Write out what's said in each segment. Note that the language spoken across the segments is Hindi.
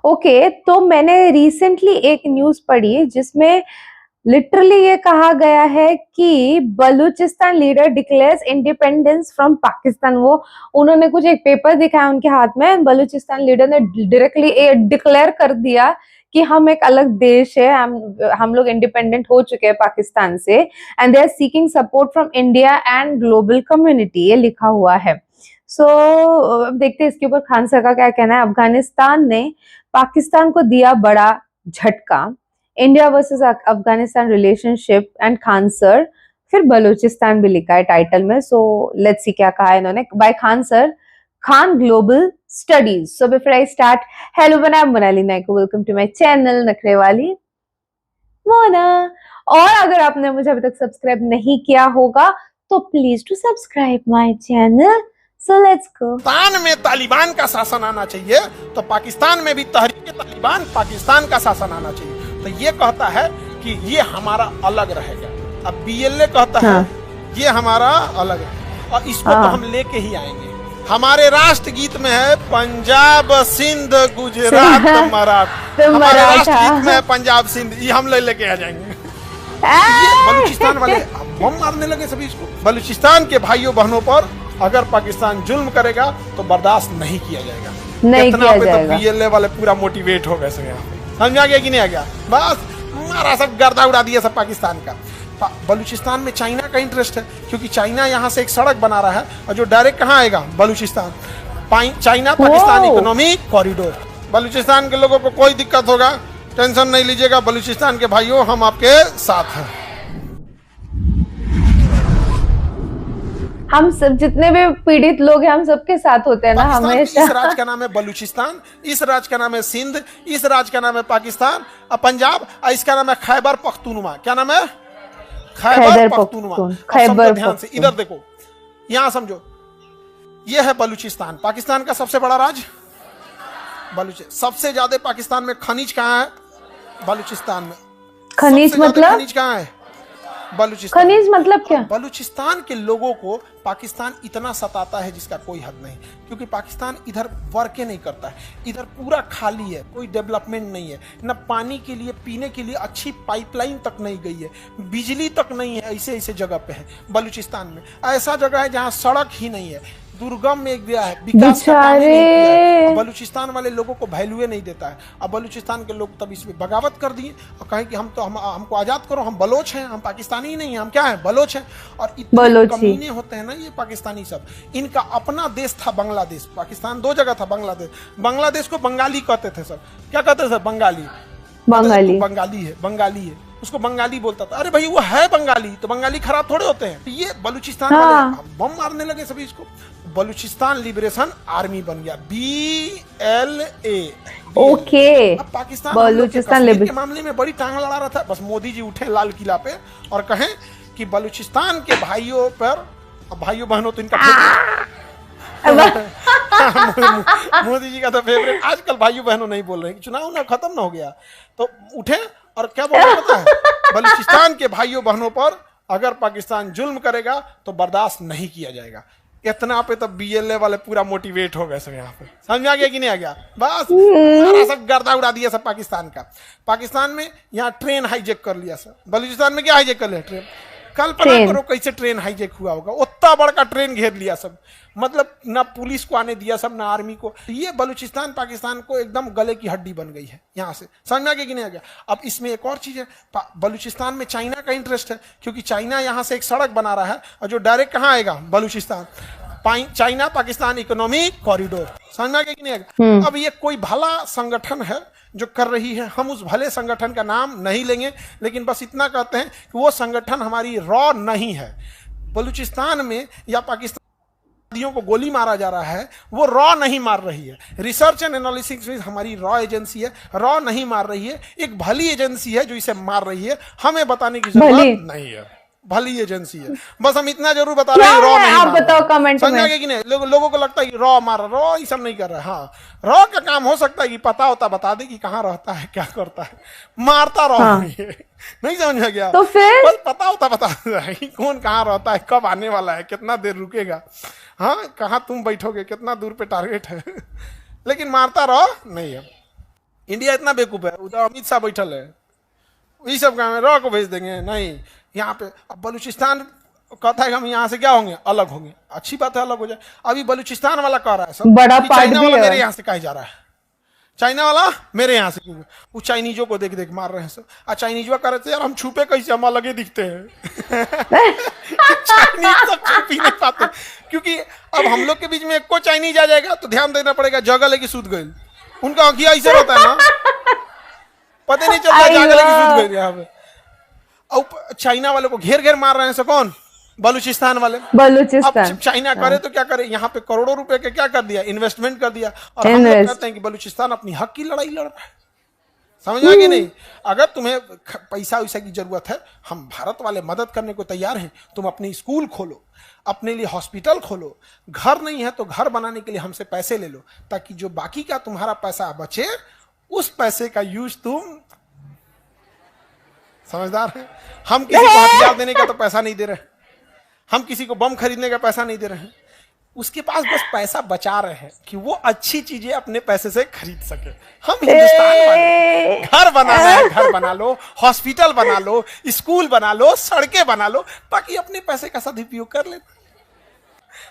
ओके, तो मैंने रिसेंटली एक न्यूज पढ़ी जिसमें लिटरली ये कहा गया है कि Balochistan leader declares independence from Pakistan. वो उन्होंने कुछ एक पेपर दिखाया उनके हाथ में, बलूचिस्तान लीडर ने डायरेक्टली डिक्लेयर कर दिया कि हम एक अलग देश है, हम लोग इंडिपेंडेंट हो चुके हैं पाकिस्तान से, and they are seeking support from India and global community, ये लिखा हुआ है। सो अब देखते हैं इसके ऊपर खान सर का क्या कहना है। अफगानिस्तान ने पाकिस्तान को दिया बड़ा झटका, India versus Afghanistan relationship and Khan sir, फिर बलूचिस्तान भी लिखा है टाइटल में। सो लेट्स सी क्या कहा है इन्होंने। By Khan sir, Khan global studies. So before I start, hello बनाम मोनाली नायको, वेलकम टू माय चैनल नखरे वाली मोना। और अगर आपने मुझे अभी तक सब्सक्राइब नहीं किया होगा तो please to subscribe my channel. So let's go. Pakistan में तालिबान का शासन आना चाहिए तो पाकिस्तान में भी तहरीक तालिबान पाकिस्तान का शासन आना चाहिए। तो ये कहता है कि ये हमारा अलग रहेगा। अब बीएलए कहता है ये हमारा अलग है, और इसको तो हम लेके ही आएंगे। हमारे राष्ट्रगीत में है पंजाब सिंध गुजरात मराठा, हमारे राष्ट्रगीत में है पंजाब सिंध, ये हम लेके आ जाएंगे। ये बलूचिस्तान वाले बम मारने लगे सभी इसको। बलूचिस्तान के भाइयों बहनों पर अगर पाकिस्तान जुल्म करेगा तो बर्दाश्त नहीं किया जाएगा। नहीं किया जाएगा। तो बीएलए वाले पूरा मोटिवेट हो गए सब, यहाँ पे समझा गया कि नहीं आ गया? बस हमारा सब गर्दा उड़ा दिया सब पाकिस्तान का। बलूचिस्तान में चाइना का इंटरेस्ट है, क्योंकि चाइना यहाँ से एक सड़क बना रहा है और जो डायरेक्ट कहाँ आएगा? Balochistan. China Pakistan economic corridor. Balochistan के लोगों को कोई दिक्कत होगा, टेंशन नहीं लीजिएगा, बलूचिस्तान के भाइयों हम आपके साथ हैं। हम सब जितने भी पीड़ित लोग हैं हम सबके साथ होते हैं ना हमेशा। इस राज्य का नाम है बलूचिस्तान, इस राज्य का नाम है सिंध, इस राज्य का नाम है पाकिस्तान और पंजाब, और इसका नाम है खैबर पख्तूनवा। क्या नाम है? खैबर पख्तूनवा। खैबर ध्यान से इधर देखो, यहां समझो, ये है बलूचिस्तान, पाकिस्तान का सबसे बड़ा राज्य बलूचिस्तान। सबसे ज्यादा पाकिस्तान में खनिज कहाँ है? बलूचिस्तान में। खनिज मतलब? खनिज कहाँ है? बलूचिस्तान। खनिज मतलब क्या? बलूचिस्तान के लोगों को पाकिस्तान इतना सताता है जिसका कोई हद नहीं, क्योंकि पाकिस्तान इधर वर्के नहीं करता है, इधर पूरा खाली है, कोई डेवलपमेंट नहीं है, न पानी के लिए पीने के लिए अच्छी पाइपलाइन तक नहीं गई है, बिजली तक नहीं है, ऐसे ऐसे जगह पे है बलूचिस्तान में। ऐसा जगह है जहाँ सड़क ही नहीं है, दुर्गम में एक गया है, विकास का काम ही नहीं किया है। बलूचिस्तान वाले लोगों को वैल्यू नहीं देता है। अब बलूचिस्तान के लोग तब इसमें बगावत कर दिए और कहें कि हमको आजाद करो, हम बलोच हैं, हम पाकिस्तानी नहीं हैं, हम क्या हैं? बलोच हैं। और इतने कमीने होते हैं ना ये पाकिस्तानी सब। इनका अपना देश था बांग्लादेश, पाकिस्तान दो जगह था। बांग्लादेश को बंगाली कहते थे सब। क्या कहते थे? बंगाली है, बंगाली है, उसको बंगाली बोलता था। अरे भाई वो है बंगाली, तो बंगाली खराब थोड़े होते हैं। तो ये बलूचिस्तान वाले बम मारने लगे सभी इसको। बलूचिस्तान लिबरेशन आर्मी बन गया, BLA। ओके। अब पाकिस्तान बलूचिस्तान लिबरेशन के मामले में बड़ी टांग लड़ा रहा था। बस मोदी जी उठे लाल किला पे और कहें कि बलूचिस्तान के भाइयों पर, भाइयों बहनों तो इनका मोदी जी का तो फेवरेट। आजकल भाइयों बहनों नहीं बोल रहे, चुनाव ना खत्म ना हो गया तो उठे और क्या बोल रहे पता है? बलूचिस्तान के भाइयों बहनों पर अगर पाकिस्तान जुल्म करेगा तो बर्दाश्त नहीं किया जाएगा। इतना पे तो बीएलए वाले पूरा मोटिवेट हो गए सब, यहाँ पे समझा गया कि नहीं आ गया? बस सारा सब गर्दा उड़ा दिया सब पाकिस्तान का। पाकिस्तान में यहाँ ट्रेन हाईजेक कर लिया सब। बलूचिस्तान में क्या हाईजेक कर लिया? ट्रेन। कल्पना करो कैसे ट्रेन हाईजेक हुआ होगा। उतना बड़ा ट्रेन घेर लिया सब, मतलब ना पुलिस को आने दिया सब, ना आर्मी को। ये बलूचिस्तान पाकिस्तान को एकदम गले की हड्डी बन गई है यहाँ से, समझ में आ गया कि नहीं आ गया? अब इसमें एक और चीज है, बलूचिस्तान में चाइना का इंटरेस्ट है, क्योंकि चाइना यहाँ से एक सड़क बना रहा है और जो डायरेक्ट कहाँ आएगा? Balochistan. China Pakistan economic corridor. समझ में आ गया कि नहीं आ गया? अब ये कोई भला संगठन है जो कर रही है, हम उस भले संगठन का नाम नहीं लेंगे, लेकिन बस इतना कहते हैं कि वो संगठन हमारी रॉ नहीं है। बलूचिस्तान में या पाकिस्तान को गोली मारा जा रहा है, वो रॉ नहीं मार रही है। रिसर्च एंड एनालिसिस हमारी रॉ एजेंसी है, रॉ नहीं मार रही है। एक भली एजेंसी है जो इसे मार रही है, हमें बताने की जरूरत नहीं है। भली एजेंसी है, बस हम इतना जरूर बता रहे हैं रॉ नहीं। आप बताओ कमेंट में कि नहीं? लोगों को लगता है कि रॉ मार, रॉ ये सब नहीं कर रहा है। हाँ, रॉ का काम हो सकता है कि पता होता बता दे कि कहाँ रहता है, क्या करता है, मारता रॉ नहीं समझ में गया? तो फिर बस पता होता बता कि कौन कहाँ रहता है, कब आने वाला है, कितना देर रुकेगा, हाँ कहाँ तुम बैठोगे, कितना दूर पे टारगेट है, लेकिन मारता रॉ नहीं है। इंडिया इतना बेवकूफ है, उधर अमित शाह बैठल है, वही सब काम है, रॉ को भेज देंगे। नहीं, यहाँ पे अब बलूचिस्तान कहता है कि हम यहाँ से क्या होंगे, अलग होंगे। अच्छी बात है, अलग हो जाए। अभी बलूचिस्तान वाला कह रहा है सब बड़ा कि पार्ट चाइना भी वाला है। मेरे यहाँ से कहे जा रहा है, चाइना वाला मेरे यहाँ से क्यों, वो चाइनीजों को देख देख मार रहे हैं सब। और चाइनीजवा कह रहे थे यार हम छुपे कैसे, हम अलग ही दिखते हैं। चाइनीज सब छुप ही नहीं पाते, क्योंकि अब हम लोग के बीच में एक को चाइनीज आ जाएगा तो ध्यान देना पड़ेगा, जगह लेके सूत गए। उनका आंखिया ऐसे रहता है ना, पता नहीं चलता जगह लेके सूत गए यहाँ पे। और चाइना वाले को घेर घेर मार रहे हैं, कौन, बलूचिस्तान वाले। बलूचिस्तान अब चाइना करे तो क्या करे, यहाँ पे करोड़ों रुपए के क्या कर दिया, इन्वेस्टमेंट कर दिया। और हम लोग कहते हैं कि बलूचिस्तान अपनी हक की लड़ाई लड़ रहा है। समझ आ गई नहीं? अगर तुम्हें पैसा वैसा की जरूरत है, हम भारत वाले मदद करने को तैयार हैं। तुम अपनी स्कूल खोलो, अपने लिए हॉस्पिटल खोलो, घर नहीं है तो घर बनाने के लिए हमसे पैसे ले लो, ताकि जो बाकी का तुम्हारा पैसा बचे उस पैसे का यूज तुम, समझदार है। हम किसी को हथियार देने का तो पैसा नहीं दे रहे, हम किसी को बम खरीदने का पैसा नहीं दे रहे हैं, उसके पास बस पैसा बचा रहे हैं कि वो अच्छी चीजें अपने पैसे से खरीद सके। हम हिंदुस्तान वाले, घर बनाना है घर बना लो, हॉस्पिटल बना लो, स्कूल बना लो, सड़कें बना लो, ताकि अपने पैसे का सदुपयोग कर ले।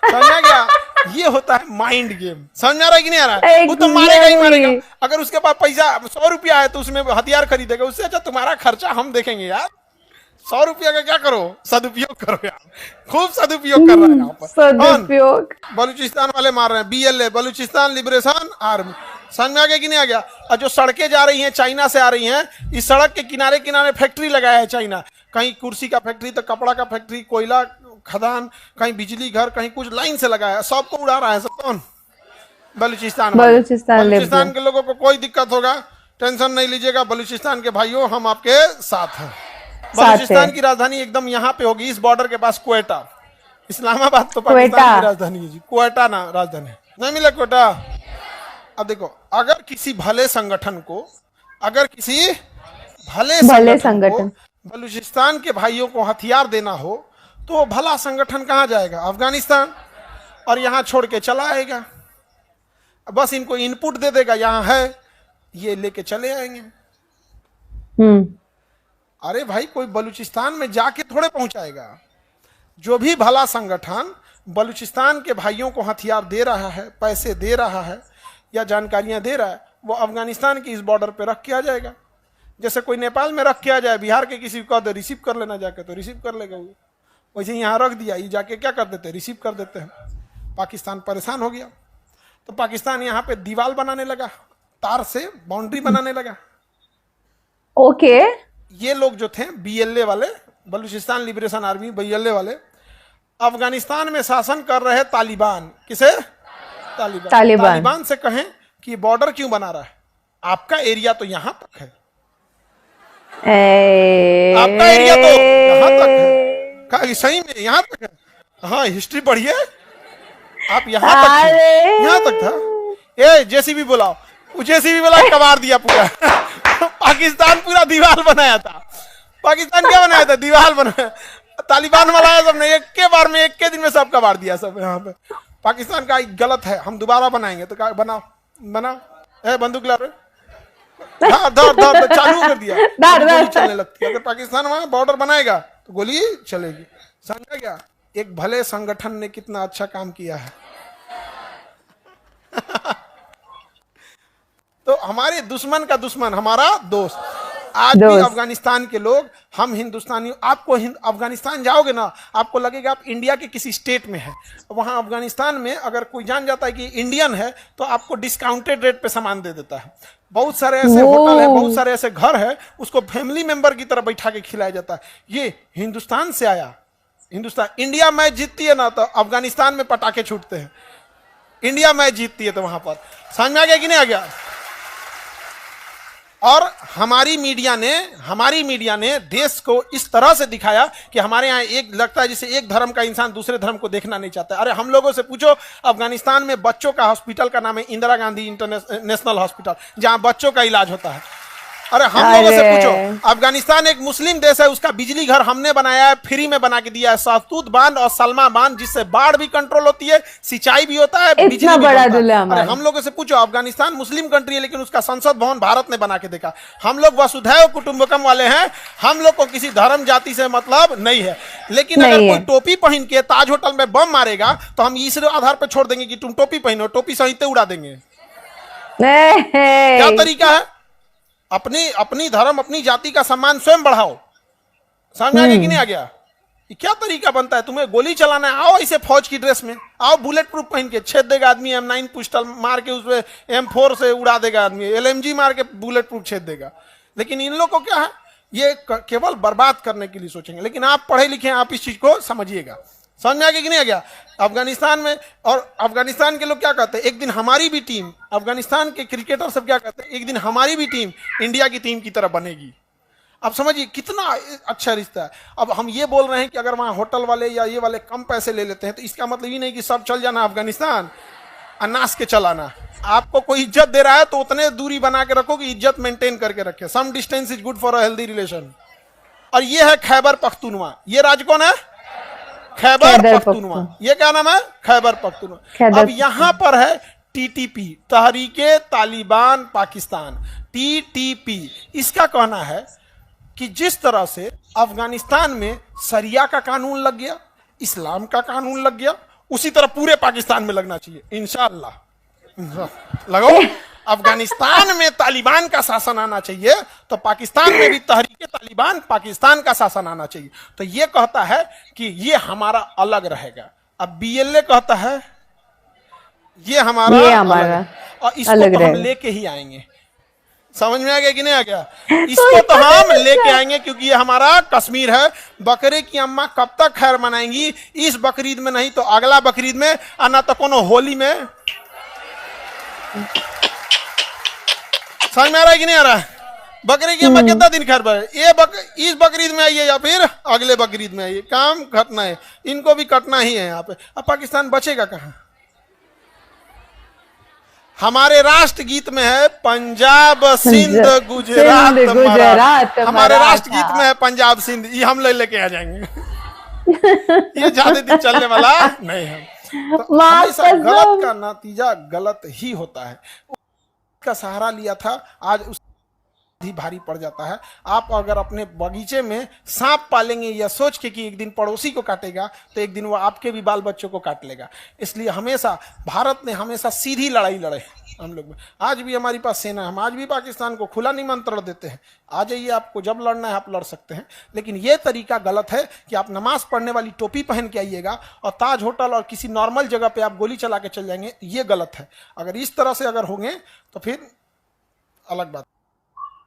समझ आ गया? ये होता है माइंड गेम। समझ आ रहा है कि नहीं आ रहा है? वो तो मारेगा ही मारेगा। अगर उसके पास पैसा 100 रुपया है तो उसमें हथियार खरीदेगा, उससे अच्छा तुम्हारा खर्चा हम देखेंगे यार। 100 रुपया का क्या करो, सदुपयोग करो यार, खूब सदुपयोग कर रहा है यहाँ पर। सदुपयोग बलूचिस्तान वाले मार रहे हैं, BLA, बलूचिस्तान लिबरेशन आर्मी। समझ में आ गया कि नहीं आ गया? और जो सड़कें जा रही हैं चाइना से आ रही हैं, इस सड़क के किनारे किनारे फैक्ट्री लगाया है चाइना। कहीं कुर्सी का फैक्ट्री तो कपड़ा का फैक्ट्री, कोयला खदान, कहीं बिजली घर, कहीं कुछ लाइन से लगाया है, सबको उड़ा रहा है। सब कौन? बलूचिस्तान। बलूचिस्तान के लोगों को कोई दिक्कत होगा, टेंशन नहीं लीजिएगा, बलूचिस्तान के भाइयों हम आपके साथ हैं। बलूचिस्तान की राजधानी एकदम यहाँ पे होगी, इस बॉर्डर के पास क्वेटा। इस्लामाबाद तो पाकिस्तान की राजधानी है जी, क्वेटा ना राजधानी नहीं मिला क्वेटा। अब देखो, अगर किसी भले संगठन को, अगर किसी भले संगठन को बलूचिस्तान के भाइयों को हथियार देना हो तो वो भला संगठन कहाँ जाएगा? अफगानिस्तान। और यहाँ छोड़ के चला आएगा, बस इनको इनपुट दे देगा, यहाँ है, ये लेके चले आएंगे। अरे भाई, कोई बलूचिस्तान में जाके थोड़े पहुंचाएगा। जो भी भला संगठन बलूचिस्तान के भाइयों को हथियार दे रहा है, पैसे दे रहा है या जानकारियां दे रहा है, वो अफगानिस्तान की इस बॉर्डर पे रख के आ जाएगा। जैसे कोई नेपाल में रख के आ जाए, बिहार के किसी को कह रिसीव कर लेना जाके, तो रिसीव कर लेगा वो। वैसे यहाँ रख दिया, ये जाके क्या कर देते हैं, रिसीव कर देते हैं। पाकिस्तान परेशान हो गया, तो पाकिस्तान यहाँ पे दीवार बनाने लगा, तार से बाउंड्री बनाने लगा। ओके। ये लोग जो थे BLA वाले, बलूचिस्तान लिबरेशन आर्मी, BLA वाले, अफगानिस्तान में शासन कर रहे तालिबान। किसे? तालिबान से कहें कि बॉर्डर क्यों बना रहा है, आपका एरिया तो यहां तक है, आपका एरिया तो यहां तक है। कहा सही में यहां तक है? हाँ, हिस्ट्री पढ़िए, आप यहां तक थे, यहां तक था। ए JCB बुलाओ, JCB बुला कबाड़ दिया पूरा। पाकिस्तान पूरा दीवार बनाया था। पाकिस्तान क्या बनाया था? दीवार बनाया। तालिबान वाला सबने एक के बार में, एक के दिन में सब कबाड़ दिया सब यहाँ पे। पाकिस्तान का गलत है, हम दोबारा बनाएंगे, तो बनाओ बनाओ। बंदूक ला रहे, चालू कर दिया, गोली चलने लगती है। अगर पाकिस्तान वहां बॉर्डर बनाएगा तो गोली चलेगी। समझा क्या? एक भले संगठन ने कितना अच्छा काम किया है। तो हमारे दुश्मन का दुश्मन हमारा दोस्त। आज भी अफगानिस्तान के लोग, हम हिंदुस्तानी, आपको अफगानिस्तान जाओगे ना, आपको लगेगा आप इंडिया के किसी स्टेट में है। वहां अफगानिस्तान में अगर कोई जान जाता है कि इंडियन है तो आपको डिस्काउंटेड रेट पे सामान दे देता है। बहुत सारे ऐसे होटल है, बहुत सारे ऐसे घर है, उसको फैमिली मेंबर की तरह बैठा के खिलाया जाता है। ये हिंदुस्तान से आया। हिंदुस्तान, इंडिया मैच जीतती है ना तो अफगानिस्तान में पटाखे छूटते हैं। इंडिया मैच जीतती है तो वहां पर। समझ में आ गया कि नहीं आ गया? और हमारी मीडिया ने देश को इस तरह से दिखाया कि हमारे यहाँ एक लगता है जैसे एक धर्म का इंसान दूसरे धर्म को देखना नहीं चाहता। अरे हम लोगों से पूछो, अफगानिस्तान में बच्चों का हॉस्पिटल का नाम है इंदिरा गांधी इंटरनेशनल हॉस्पिटल, जहां बच्चों का इलाज होता है। अरे हम लोगों से अरे पूछो, अफगानिस्तान एक मुस्लिम देश है, उसका बिजली घर हमने बनाया है, फ्री में बना के दिया है, सहतूत बांध और सलमा बांध, जिससे बाढ़ भी कंट्रोल होती है, सिंचाई भी होता है, बिजली इतना भी बड़ा बनता है। दुल्हा अरे हमारा। हम लोगों से पूछो, अफगानिस्तान मुस्लिम कंट्री है, लेकिन उसका संसद भवन भारत ने बना के देखा। हम लोग वसुधैव कुटुंबकम वाले हैं, हम लोग को किसी धर्म जाति से मतलब नहीं है। लेकिन अगर नहीं कोई है। टोपी पहन के ताज होटल में बम मारेगा तो हम इस आधार पर छोड़ देंगे कि तुम टोपी पहनो, टोपी सहित उड़ा देंगे। क्या तरीका है? अपनी अपनी धर्म अपनी जाति का सम्मान स्वयं बढ़ाओ। समझ में आ गया कि नहीं आ गया? ये क्या तरीका बनता है? तुम्हें गोली चलाना है, आओ ऐसे फौज की ड्रेस में, आओ बुलेट प्रूफ पहन के, छेद देगा आदमी, M9 पिस्टल मार के उसमें M4 से उड़ा देगा आदमी, LMG मार के बुलेट प्रूफ छेद देगा। लेकिन इन लोग को क्या है, ये केवल बर्बाद करने के लिए सोचेंगे। लेकिन आप पढ़े लिखे हैं, आप इस चीज को समझिएगा। समझ में आ गया कि नहीं आ गया? अफगानिस्तान में, और अफगानिस्तान के लोग क्या कहते हैं, एक दिन हमारी भी टीम, अफगानिस्तान के क्रिकेटर सब क्या कहते हैं, एक दिन हमारी भी टीम इंडिया की टीम की तरह बनेगी। अब समझिए कितना अच्छा रिश्ता है। अब हम ये बोल रहे हैं कि अगर वहाँ होटल वाले या ये वाले कम पैसे ले लेते हैं, तो इसका मतलब ये नहीं कि सब चल जाना अफगानिस्तान, अनास के चलाना। आपको कोई इज्जत दे रहा है तो उतने दूरी बना के रखो कि इज्जत मेंटेन करके रखे। Some distance is good for a healthy relation. और ये है खैबर पख्तूनवा। ये राज्य कौन है? खैबर पख्तूनवा। ये क्या नाम है? खैबर पख्तूनवा। अब यहां पर है TTP, तहरीके तालिबान पाकिस्तान, TTP। इसका कहना है कि जिस तरह से अफगानिस्तान में शरिया का कानून लग गया, इस्लाम का कानून लग गया, उसी तरह पूरे पाकिस्तान में लगना चाहिए इंशाअल्लाह। लगाओ। अफगानिस्तान में तालिबान का शासन आना चाहिए तो पाकिस्तान में भी तहरीके तालिबान पाकिस्तान का शासन आना चाहिए। तो ये कहता है कि ये हमारा अलग रहेगा। अब BLA कहता है ये हमारा अलग है। और इसको तो हम लेके ही आएंगे। समझ में आ गया कि नहीं आ गया? इसको तो हम लेके आएंगे, क्योंकि ये हमारा कश्मीर है। बकरे की अम्मा कब तक खैर मनाएंगी? इस बकरीद में नहीं तो अगला बकरीद में, और ना तो कोनो होली में। समझ में आ रहा है कि नहीं आ रहा है? बकरे की अम्मा कितना दिन खैर ये इस बकरीद में आइए या फिर अगले बकरीद में आइए, काम कटना है, इनको भी कटना ही है यहाँ पे। अब पाकिस्तान बचेगा कहाँ? हमारे राष्ट्रगीत में है पंजाब सिंध गुजरात मराठा। हमारे राष्ट्रगीत में है पंजाब सिंध। ये हम लेके आ जाएंगे। ये ज्यादा दिन चलने वाला नहीं है। तो हमेशा गलत का नतीजा गलत ही होता है। का सहारा लिया था, आज उस ही भारी पड़ जाता है। आप अगर अपने बगीचे में सांप पालेंगे या सोच के कि एक दिन पड़ोसी को काटेगा, तो एक दिन वो आपके भी बाल बच्चों को काट लेगा। इसलिए हमेशा भारत ने हमेशा सीधी लड़ाई लड़े हम लोग। आज भी हमारे पास सेना है, हम आज भी पाकिस्तान को खुला निमंत्रण देते हैं, आ जाइए, आपको जब लड़ना है आप लड़ सकते हैं। लेकिन ये तरीका गलत है कि आप नमाज पढ़ने वाली टोपी पहन के आइएगा और ताज होटल और किसी नॉर्मल जगह पे आप गोली चला के चल जाएंगे। ये गलत है। अगर इस तरह से अगर होंगे तो फिर अलग बात।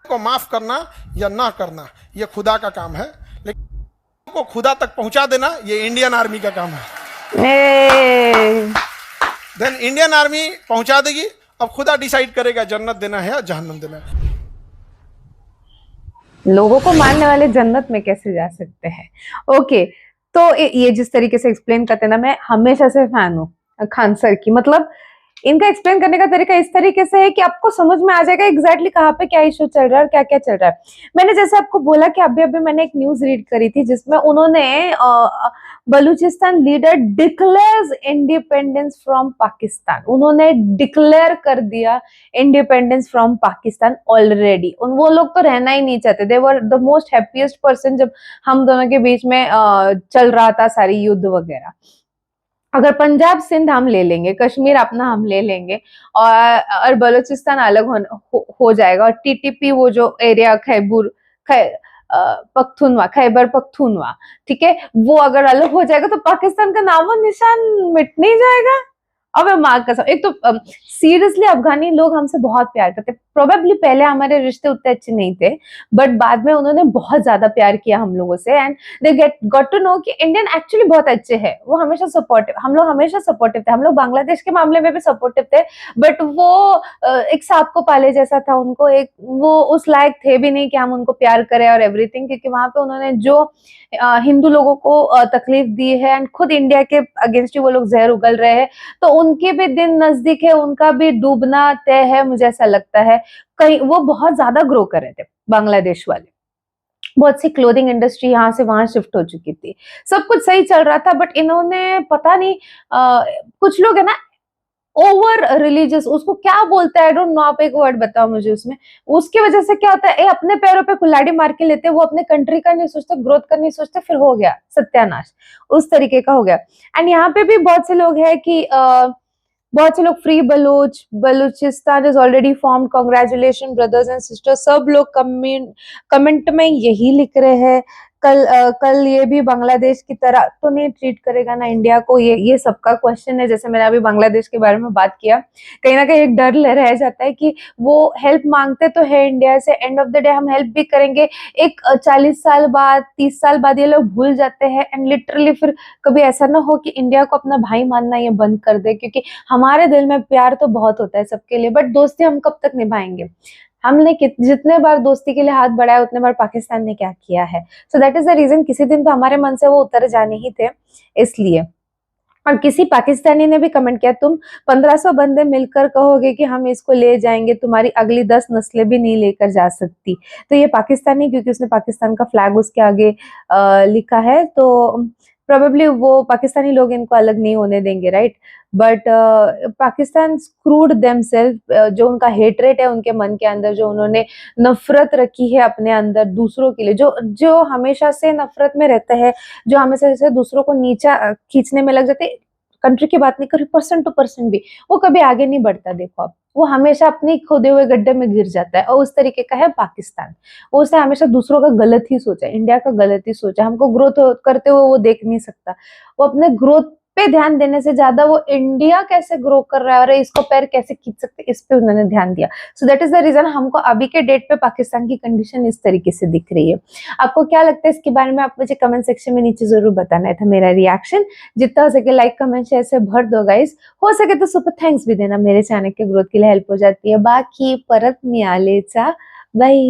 को माफ करना या ना करना ये खुदा का काम है, लेकिन को खुदा तक पहुंचा देना ये इंडियन आर्मी का काम है। देन इंडियन आर्मी पहुंचा देगी। अब खुदा डिसाइड करेगा जन्नत देना है या जहन्नम देना है। लोगों को मारने वाले जन्नत में कैसे जा सकते हैं? ओके, तो ये जिस तरीके से एक्सप्लेन करते हैं ना, मैं हमेशा से फैन हूँ खान सर की। मतलब इनका एक्सप्लेन करने का तरीका इस तरीके से है कि आपको समझ में आ जाएगा एग्जैक्टली कहाँ पे क्या इशू चल रहा है और क्या क्या चल रहा है। मैंने जैसे आपको बोला कि अभी अभी मैंने एक न्यूज रीड करी थी जिसमें उन्होंने Balochistan leader declares independence from Pakistan. उन्होंने डिक्लेयर कर दिया इंडिपेंडेंस फ्रॉम पाकिस्तान ऑलरेडी। वो लोग तो रहना ही नहीं चाहते। They were the most happiest person जब हम दोनों के बीच में चल रहा था सारी युद्ध वगैरह। अगर पंजाब सिंध हम ले लेंगे, कश्मीर अपना हम ले लेंगे और बलूचिस्तान अलग हो जाएगा, और TTP वो जो एरिया पख्तूनवा, खैबर पख्तूनवा, ठीक है, वो अगर अलग हो जाएगा तो पाकिस्तान का नामो निशान मिट नहीं जाएगा। अब माँ कसम, एक तो सीरियसली अफगानी लोग हमसे बहुत प्यार करते। प्रोबेबली पहले हमारे रिश्ते उतने अच्छे नहीं थे, बट बाद में उन्होंने बहुत ज्यादा प्यार किया हम लोगों से, and they got to know कि इंडियन एक्चुअली बहुत अच्छे हैं। वो हमेशा सपोर्टिव, हम लोग हमेशा सपोर्टिव थे। हम लोग बांग्लादेश के मामले में भी सपोर्टिव थे, बट वो एक सांप को पाले जैसा था। उनको एक वो उस लायक थे भी नहीं कि हम उनको प्यार करें और एवरीथिंग, क्योंकि वहां पे उन्होंने जो हिंदू लोगों को तकलीफ दी है, एंड खुद इंडिया के अगेंस्ट ही वो लोग जहर उगल रहे हैं, तो उनके भी दिन नजदीक है, उनका भी डूबना तय है। मुझे ऐसा लगता है कहीं वो बहुत ज्यादा ग्रो कर रहे थे। बांग्लादेश वाले। बहुत सी क्लोथिंग इंडस्ट्री यहाँ से वहां शिफ्ट हो चुकी थी, सब कुछ सही चल रहा था, बट इन्होंने पता नहीं कुछ लोग है ना ओवर रिलीजियस, उसको क्या बोलते हैं, आई डोंट नो, आप एक वर्ड बताओ मुझे उसमें। उसकी वजह से क्या होता है, ये अपने पैरों पे कुल्हाड़ी मार के लेते, वो अपने कंट्री का नहीं सोचते, ग्रोथ का नहीं सोचते, फिर हो गया सत्यानाश, उस तरीके का हो गया। एंड यहाँ पे भी बहुत से लोग हैं कि बहुत से लोग free Balochistan is already form, congratulation brothers and sisters, सब लोग कमेंट में यही लिख रहे हैं। कल ये भी बांग्लादेश की तरह तो नहीं ट्रीट करेगा ना इंडिया को, ये सबका क्वेश्चन है। जैसे मैंने अभी बांग्लादेश के बारे में बात किया, कहीं ना कहीं एक डर रह जाता है कि वो हेल्प मांगते तो है इंडिया से, एंड ऑफ द डे हम हेल्प भी करेंगे, एक 40 साल बाद 30 साल बाद ये लोग भूल जाते हैं, एंड लिटरली फिर कभी ऐसा ना हो कि इंडिया को अपना भाई मानना ये बंद कर दे, क्योंकि हमारे दिल में प्यार तो बहुत होता है सबके लिए, बट दोस्ती हम कब तक निभाएंगे। हमने जितने बार दोस्ती के लिए हाथ बढ़ाया उतने बार पाकिस्तान ने क्या किया है। So that is the reason, किसी दिन तो हमारे मन से वो उतर जाने ही थे इसलिए। और किसी पाकिस्तानी ने भी कमेंट किया, तुम 1500 बंदे मिलकर कहोगे कि हम इसको ले जाएंगे, तुम्हारी अगली 10 नस्लें भी नहीं लेकर जा सकती। तो ये पाकिस्तानी, क्योंकि उसने पाकिस्तान का फ्लैग उसके आगे लिखा है, तो प्रोबेबली वो पाकिस्तानी लोग इनको अलग नहीं होने देंगे, right. But Pakistan screwed themselves, जो उनका हेटरेट है उनके मन के अंदर, जो उन्होंने नफरत रखी है अपने अंदर दूसरों के लिए, जो हमेशा से नफरत में रहता है, जो हमेशा से दूसरों को नीचा खींचने में लग जाते, कंट्री की बात नहीं कर रही, परसेंट टू परसेंट भी, वो कभी आगे नहीं बढ़ता। देखो आप, वो हमेशा अपनी खोदे हुए गड्ढे में गिर जाता है, और उस तरीके का है पाकिस्तान। वो उसने हमेशा दूसरों का गलत ही सोचा, इंडिया का गलत ही सोचा, हमको ग्रोथ करते हुए वो देख नहीं सकता। वो अपने ग्रोथ पे ध्यान देने से ज्यादा वो इंडिया कैसे ग्रो कर रहा है और इसको पैर कैसे खींच सकते, इस पे उन्होंने ध्यान दिया। So that is the reason हमको अभी के डेट पे पाकिस्तान की कंडीशन इस तरीके से दिख रही है। आपको क्या लगता है इसके बारे में, आप मुझे कमेंट सेक्शन में नीचे जरूर बताना है। था मेरा रिएक्शन, जितना हो सके लाइक कमेंट शेयर से भर दो गाइस, हो सके तो सुपर थैंक्स भी देना, मेरे चैनल के ग्रोथ के लिए हेल्प हो जाती है। बाकी परत मिळालेचा, बाय।